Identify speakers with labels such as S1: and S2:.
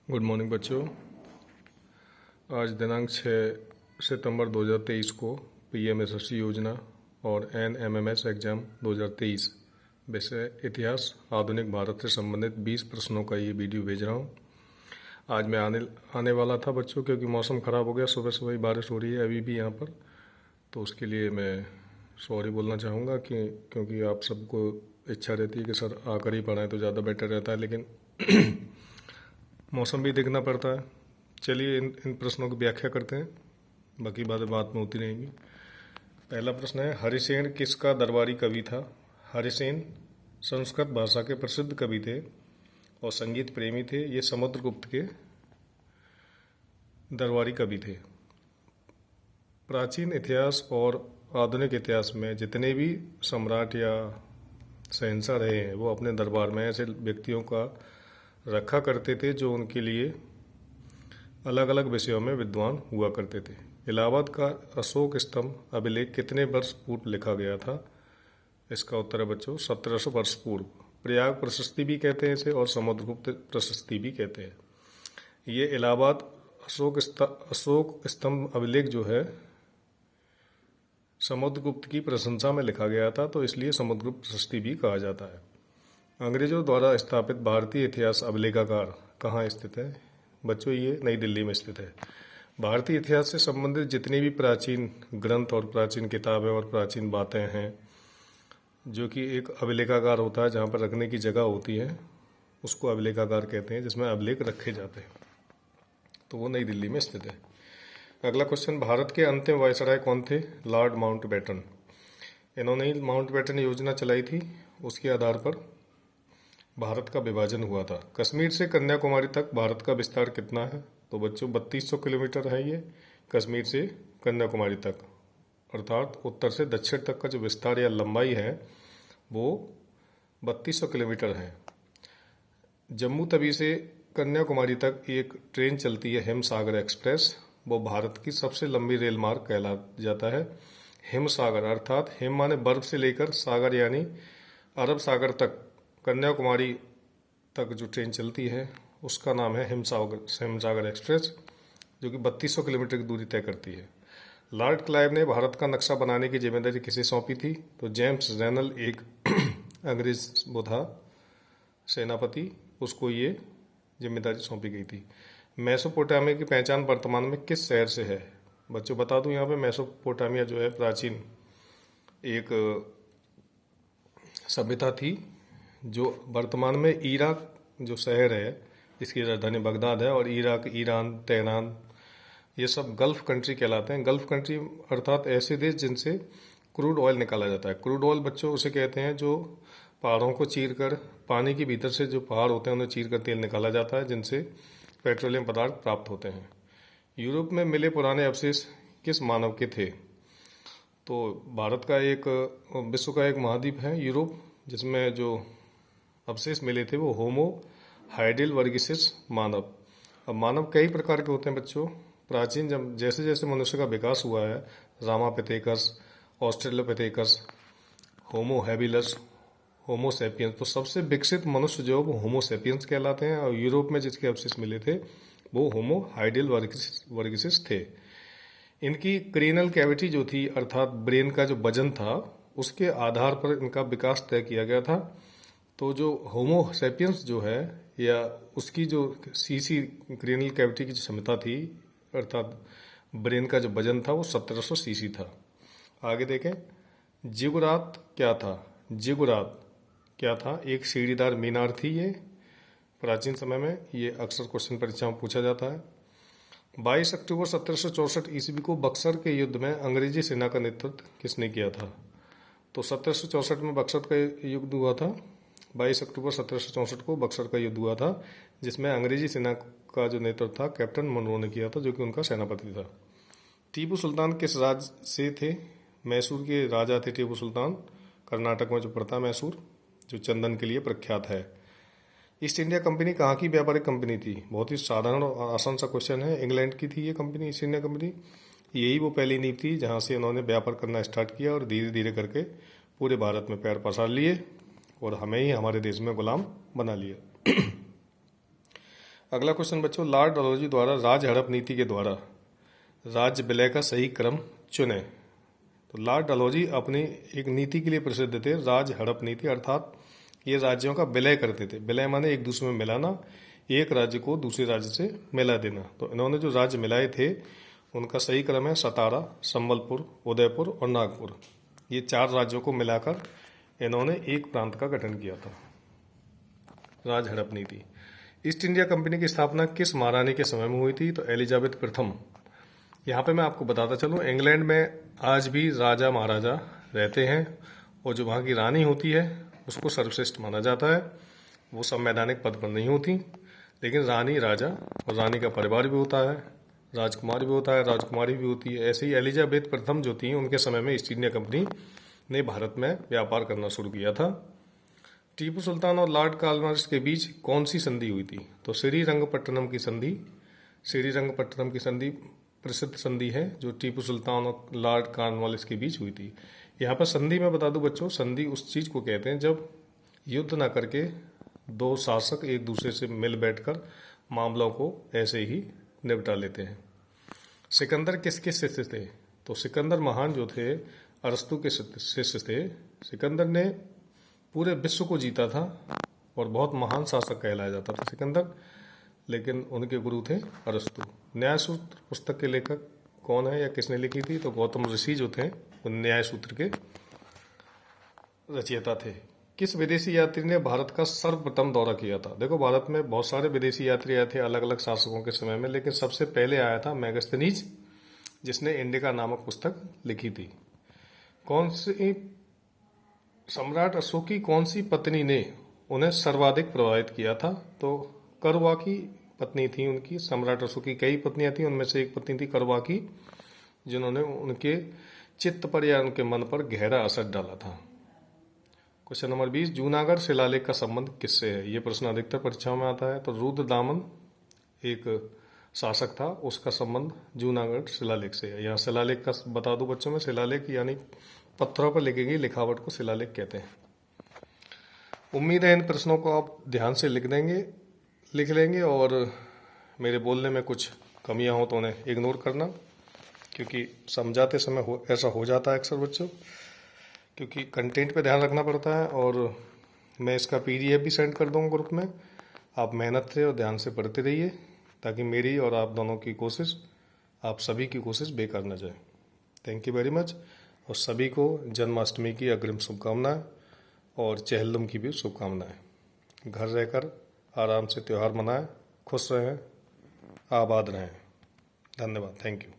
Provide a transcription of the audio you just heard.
S1: Good morning बच्चों। आज दिनांक 6 सितंबर 2023 को पीएमएसएससी योजना और एनएमएमएस एग्ज़ाम 2023 विषय इतिहास आधुनिक भारत से संबंधित 20 प्रश्नों का ये वीडियो भेज रहा हूँ। आज मैं आने वाला था बच्चों, क्योंकि मौसम ख़राब हो गया, सुबह सुबह ही बारिश हो रही है अभी भी यहाँ पर, तो उसके लिए मैं सॉरी बोलना चाहूँगा क्योंकि आप सबको इच्छा रहती है कि सर आकर ही पढ़ाएं तो ज़्यादा बेटर रहता है, लेकिन मौसम भी देखना पड़ता है। चलिए इन प्रश्नों की व्याख्या करते हैं, बाकी बातें बात में होती रहेंगी। पहला प्रश्न है, हरिसेन किसका दरबारी कवि था? हरिसेन संस्कृत भाषा के प्रसिद्ध कवि थे और संगीत प्रेमी थे। ये समुद्रगुप्त के दरबारी कवि थे। प्राचीन इतिहास और आधुनिक इतिहास में जितने भी सम्राट या शहंशाह रहे हैं वो अपने दरबार में ऐसे व्यक्तियों का रखा करते थे जो उनके लिए अलग अलग विषयों में विद्वान हुआ करते थे। इलाहाबाद का अशोक स्तंभ अभिलेख कितने वर्ष पूर्व लिखा गया था? इसका उत्तर है बच्चों 1700 वर्ष पूर्व। प्रयाग प्रशस्ति भी कहते हैं इसे और समुद्रगुप्त प्रशस्ति भी कहते हैं। ये इलाहाबाद अशोक स्तंभ अभिलेख जो है समुद्रगुप्त की प्रशंसा में लिखा गया था, तो इसलिए समुद्रगुप्त प्रशस्ति भी कहा जाता है। अंग्रेजों द्वारा स्थापित भारतीय इतिहास अभिलेखागार कहाँ स्थित है? बच्चों ये नई दिल्ली में स्थित है। भारतीय इतिहास से संबंधित जितनी भी प्राचीन ग्रंथ और प्राचीन किताबें और प्राचीन बातें हैं, जो कि एक अभिलेखागार होता है जहाँ पर रखने की जगह होती है, उसको अभिलेखागार कहते हैं, जिसमें अभिलेख रखे जाते हैं, तो वो नई दिल्ली में स्थित है। अगला क्वेश्चन, भारत के अंतिम वायसराय कौन थे? Lord Mountbatten. इन्होंने ही माउंटबेटन योजना चलाई थी, उसके आधार पर भारत का विभाजन हुआ था। कश्मीर से कन्याकुमारी तक भारत का विस्तार कितना है? तो बच्चों 3200 किलोमीटर है ये कश्मीर से कन्याकुमारी तक, अर्थात उत्तर से दक्षिण तक का जो विस्तार या लंबाई है वो 3200 किलोमीटर है। जम्मू तवी से कन्याकुमारी तक एक ट्रेन चलती है हिमसागर एक्सप्रेस, वो भारत की सबसे लंबी रेल मार्ग कहला जाता है। हिमसागर अर्थात हिम माने बर्फ से लेकर सागर यानी अरब सागर तक कन्याकुमारी तक जो ट्रेन चलती है उसका नाम है हिमसागर एक्सप्रेस, जो कि 3200 किलोमीटर की दूरी तय करती है। लॉर्ड क्लाइव ने भारत का नक्शा बनाने की जिम्मेदारी किसे सौंपी थी? तो जेम्स रेनल एक अंग्रेज वो था सेनापति, उसको ये जिम्मेदारी सौंपी गई थी। मेसोपोटामिया की पहचान वर्तमान में किस शहर से है? बच्चों बता दूं, यहाँ पे मेसोपोटामिया जो है प्राचीन एक सभ्यता थी जो वर्तमान में इराक जो शहर है, इसकी राजधानी बगदाद है, और इराक, ईरान, तेहरान, ये सब गल्फ कंट्री कहलाते हैं। गल्फ कंट्री अर्थात ऐसे देश जिनसे क्रूड ऑयल निकाला जाता है। क्रूड ऑयल बच्चों उसे कहते हैं जो पहाड़ों को चीरकर, पानी के भीतर से जो पहाड़ होते हैं उन्हें चीरकर तेल निकाला जाता है, जिनसे पेट्रोलियम पदार्थ प्राप्त होते हैं। यूरोप में मिले पुराने अवशेष किस मानव के थे? तो भारत का विश्व का एक महाद्वीप है यूरोप, जिसमें जो अवशेष मिले थे वो होमो हाइडेलबर्गिसिस मानव। अब मानव कई प्रकार के होते हैं बच्चों। प्राचीन जैसे जैसे मनुष्य का विकास हुआ है, रामापिथेकस, ऑस्ट्रेलोपिथेकस, होमो हैबिलस, होमो सेपियंस, तो सबसे विकसित मनुष्य जो वो होमो सेपियंस कहलाते हैं, और यूरोप में जिसके अवशेष मिले थे वो होमो हाइडेलबर्गिसिस थे। इनकी क्रेनल कैविटी जो थी अर्थात ब्रेन का जो वजन था उसके आधार पर इनका विकास तय किया गया था। तो जो होमो सेपियंस जो है या उसकी जो सीसी क्रेनल कैविटी की जो क्षमता थी अर्थात ब्रेन का जो वजन था वो 1700 सीसी था। आगे देखें, जिगुरात क्या था? जिगुरात क्या था? एक सीढ़ीदार मीनार थी ये प्राचीन समय में, ये अक्सर क्वेश्चन परीक्षा में पूछा जाता है। 22 अक्टूबर 1764 ईस्वी को बक्सर के युद्ध में अंग्रेजी सेना का नेतृत्व किसने किया था? तो 1764 में बक्सर का युद्ध हुआ था। 22 अक्टूबर 1764 को बक्सर का युद्ध हुआ था, जिसमें अंग्रेजी सेना का जो नेतृत्व था कैप्टन मनरो ने किया था, जो कि उनका सेनापति था। टीपू सुल्तान किस राज्य से थे? मैसूर के राजा थे टीपू सुल्तान, कर्नाटक में जो पड़ता है मैसूर, जो चंदन के लिए प्रख्यात है। ईस्ट इंडिया कंपनी कहाँ की व्यापारिक कंपनी थी? बहुत ही साधारण और आसान सा क्वेश्चन है। इंग्लैंड की थी ये कंपनी, ईस्ट इंडिया कंपनी। यही वो पहली नींव थी जहाँ से उन्होंने व्यापार करना स्टार्ट किया और धीरे धीरे करके पूरे भारत में पैर पसार लिए और हमें ही हमारे देश में गुलाम बना लिया। अगला क्वेश्चन बच्चों, लॉर्ड डलहौजी द्वारा राज हड़प नीति के द्वारा राज्य विलय का सही क्रम चुने। तो लॉर्ड डलहौजी अपनी एक नीति के लिए प्रसिद्ध थे, राज हड़प नीति, अर्थात ये राज्यों का विलय करते थे। विलय माने एक दूसरे में मिलाना, एक राज्य को दूसरे राज्य से मिला देना। तो इन्होंने जो राज्य मिलाए थे उनका सही क्रम है सतारा, संबलपुर, उदयपुर और नागपुर। ये 4 राज्यों को मिलाकर इन्होंने एक प्रांत का गठन किया था। राज हड़प नीति। ईस्ट इंडिया कंपनी की स्थापना किस महारानी के समय में हुई थी? तो एलिजाबेथ प्रथम। यहाँ पे मैं आपको बताता चलूँ, इंग्लैंड में आज भी राजा महाराजा रहते हैं और जो वहाँ की रानी होती है उसको सर्वश्रेष्ठ माना जाता है। वो संवैधानिक पद पर नहीं होती, लेकिन रानी, राजा और रानी का परिवार भी होता है, राजकुमार भी होता है, राजकुमारी भी होती है। ऐसे ही एलिजाबेथ प्रथम जो थी उनके समय में ईस्ट इंडिया कंपनी ने भारत में व्यापार करना शुरू किया था। टीपू सुल्तान और लॉर्ड कॉर्नवालिस के बीच कौन सी संधि हुई थी? तो श्रीरंगपट्टनम की संधि। श्रीरंगपट्टनम की संधि प्रसिद्ध संधि है जो टीपू सुल्तान और लॉर्ड कॉर्नवालिस के बीच हुई थी। यहाँ पर संधि में बता दूं बच्चों, संधि उस चीज को कहते हैं जब युद्ध ना करके 2 शासक एक दूसरे से मिल बैठकर मामलों को ऐसे ही निपटा लेते हैं। सिकंदर किसके शिष्य थे? तो सिकंदर महान जो थे अरस्तु के शिष्य थे। सिकंदर ने पूरे विश्व को जीता था और बहुत महान शासक कहलाया जाता था सिकंदर, लेकिन उनके गुरु थे अरस्तु। न्याय सूत्र पुस्तक के लेखक कौन है या किसने लिखी थी? तो गौतम ऋषि जो थे वो न्याय सूत्र के रचयिता थे। किस विदेशी यात्री ने भारत का सर्वप्रथम दौरा किया था? देखो, भारत में बहुत सारे विदेशी यात्री आए थे अलग अलग शासकों के समय में, लेकिन सबसे पहले आया था मेगास्थनीज, जिसने इंडिका नामक पुस्तक लिखी थी। कौन सी सम्राट अशोक की कौन सी पत्नी ने उन्हें सर्वाधिक प्रभावित किया था? तो करवा की पत्नी थी उनकी। सम्राट अशोक की कई पत्नियां थी, उनमें से एक पत्नी थी करवा की, जिन्होंने उनके चित्त पर या उनके मन पर गहरा असर डाला था। क्वेश्चन नंबर 20, जूनागढ़ शिलालेख का संबंध किससे है? ये प्रश्न अधिकतर परीक्षाओं में आता है। तो रुद्रदामन एक शासक था, उसका संबंध जूनागढ़ शिलालेख से है। यहाँ शिलालेख का बता दूं बच्चों में, शिलालेख यानी पत्थरों पर लिखी गई लिखावट को शिलालेख कहते हैं। उम्मीद है इन प्रश्नों को आप ध्यान से लिख लेंगे और मेरे बोलने में कुछ कमियां हो तो उन्हें इग्नोर करना, क्योंकि समझाते समय ऐसा हो जाता है अक्सर बच्चों, क्योंकि कंटेंट पे ध्यान रखना पड़ता है। और मैं इसका PDF भी सेंड कर दूँगा ग्रुप में। आप मेहनत से और ध्यान से पढ़ते रहिए ताकि मेरी और आप दोनों की कोशिश, आप सभी की कोशिश बेकार न जाए। Thank you very much. और सभी को जन्माष्टमी की अग्रिम शुभकामनाएं और चेहल्लुम की भी शुभकामनाएं। घर रहकर आराम से त्यौहार मनाएं, खुश रहें, आबाद रहें। धन्यवाद। Thank you.